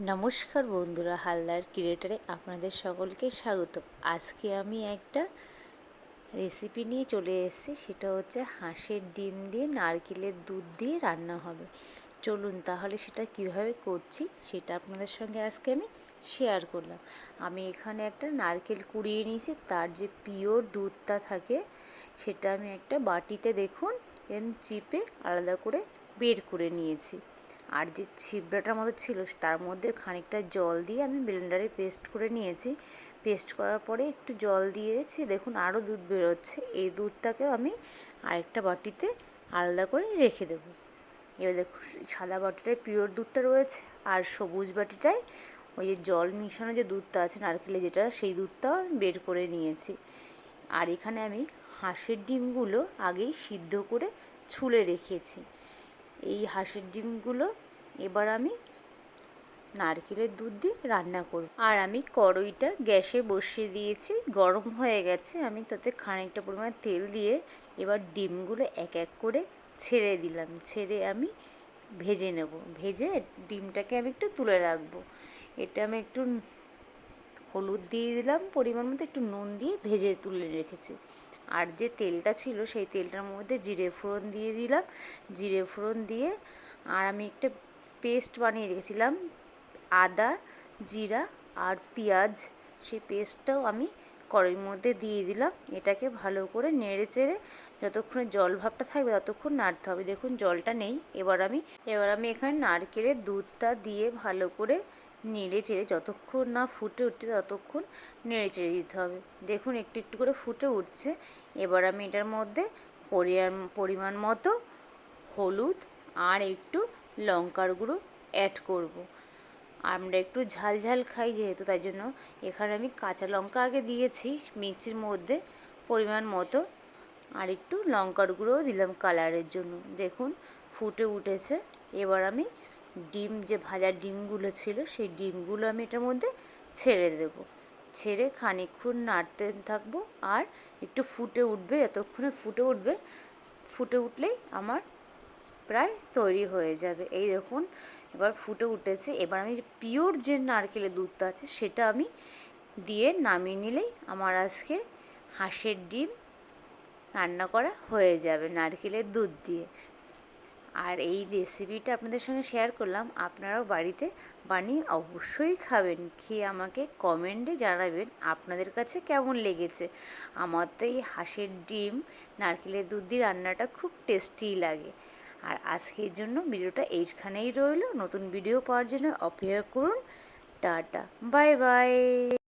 নমস্কার বন্ধুরা, হালদার ক্রিয়েটারে আপনাদের সকলকে স্বাগত। আজকে আমি একটা রেসিপি নিয়ে চলে এসেছি, সেটা হচ্ছে হাঁসের ডিম দিয়ে নারকেলের দুধ দিয়ে রান্না হবে। চলুন তাহলে সেটা কিভাবে করছি সেটা আপনাদের সঙ্গে আজকে আমি শেয়ার করলাম। আমি এখানে একটা নারকেল কুড়িয়ে নিয়েছি, তার যে পিওর দুধটা থাকে সেটা আমি একটা বাটিতে দেখুন এরকম চিপে আলাদা করে বের করে নিয়েছি। আর যে ছিবড়াটার মতো ছিল তার মধ্যে খানিকটা জল দিয়ে আমি ব্লেন্ডারে পেস্ট করে নিয়েছি। পেস্ট করার পরে একটু জল দিয়েছি, দেখুন আরও দুধ বেরোচ্ছে। এই দুধটাকেও আমি আরেকটা বাটিতে আলাদা করে রেখে দেবো। এবার দেখুন সাদা বাটিটায় পিওর দুধটা রয়েছে, আর সবুজ বাটিটায় ওই যে জল মিশানো যে দুধটা আছে নারকেলে যেটা, সেই দুধটাও আমি বের করে নিয়েছি। আর এখানে আমি হাঁসের ডিমগুলো আগেই সিদ্ধ করে ছুলে রেখেছি। এই হাঁসের ডিমগুলো এবার আমি নারকেলের দুধ দিয়ে রান্না করব। আর আমি কড়াইটা গ্যাসে বসিয়ে দিয়েছি, গরম হয়ে গেছে। আমি তাতে খানিকটা পরিমাণ তেল দিয়ে এবার ডিমগুলো এক এক করে ছেড়ে দিলাম। ছেড়ে আমি ভেজে নেব। ভেজে ডিমটাকে আমি একটু তুলে রাখবো। এটা আমি একটু হলুদ দিয়ে দিলাম পরিমাণ মতো, একটু নুন দিয়ে ভেজে তুলে রেখেছি। আর যে তেলটা ছিল সেই তেলটার মধ্যে জিরে ফোড়ন দিয়ে দিলাম। জিরে ফোড়ন দিয়ে আর আমি একটা পেস্ট বানিয়ে রেখেছিলাম আদা, জিরা আর পেঁয়াজ, সেই পেস্টটাও আমি কড়াইয়ের মধ্যে দিয়ে দিলাম। এটাকে ভালো করে নেড়ে চেড়ে যতক্ষণে জল ভাবটা থাকবে ততক্ষণ নাড়তে হবে। দেখুন জলটা নেই। এবার আমি এখানে নারকেলের দুধটা দিয়ে ভালো করে নেড়ে চেড়ে যতক্ষণ না ফুটে উঠছে ততক্ষণ নেড়ে চেড়ে দিতে হবে। দেখুন একটু একটু করে ফুটে উঠছে। এবার আমি এটার মধ্যে পরিমাণ মতো হলুদ আর একটু লঙ্কার গুঁড়ো অ্যাড করব। আমরা একটু ঝাল ঝাল খাই যেহেতু, তাই জন্য এখানে আমি কাঁচা লঙ্কা আগে দিয়েছি মিক্সির মধ্যে পরিমাণ মতো, আর একটু লঙ্কার গুঁড়োও দিলাম কালারের জন্য। দেখুন ফুটে উঠেছে। এবার আমি ডিম যে ভাজা ডিমগুলো ছিল সেই ডিমগুলো আমি এটার মধ্যে ছেড়ে দেব। ছেড়ে খানিকক্ষণ নাড়তে থাকবো আর একটু ফুটে উঠবে। যতক্ষণে ফুটে উঠবে, ফুটে উঠলেই আমার প্রায় তৈরি হয়ে যাবে। এই দেখুন এবার ফুটে উঠেছে। এবার আমি যে পিওর যে নারকেলের দুধটা আছে সেটা আমি দিয়ে নামিয়ে নিলেই আমার আজকে হাঁসের ডিম রান্না করা হয়ে যাবে নারকেলের দুধ দিয়ে। আর এই রেসিপিটা আপনাদের সঙ্গে শেয়ার করলাম, আপনারাও বাড়িতে বানিয়ে অবশ্যই খাবেন। খেয়ে আমাকে কমেন্টে জানাবেন আপনাদের কাছে কেমন লেগেছে। আমার তো এই হাঁসের ডিম নারকেলের দুধ দিয়ে রান্নাটা খুব টেস্টি লাগে। আর আজকের জন্য ভিডিওটা এইখানেই রইল। নতুন ভিডিও পাওয়ার জন্য অপেক্ষা করুন। Tata, bye bye.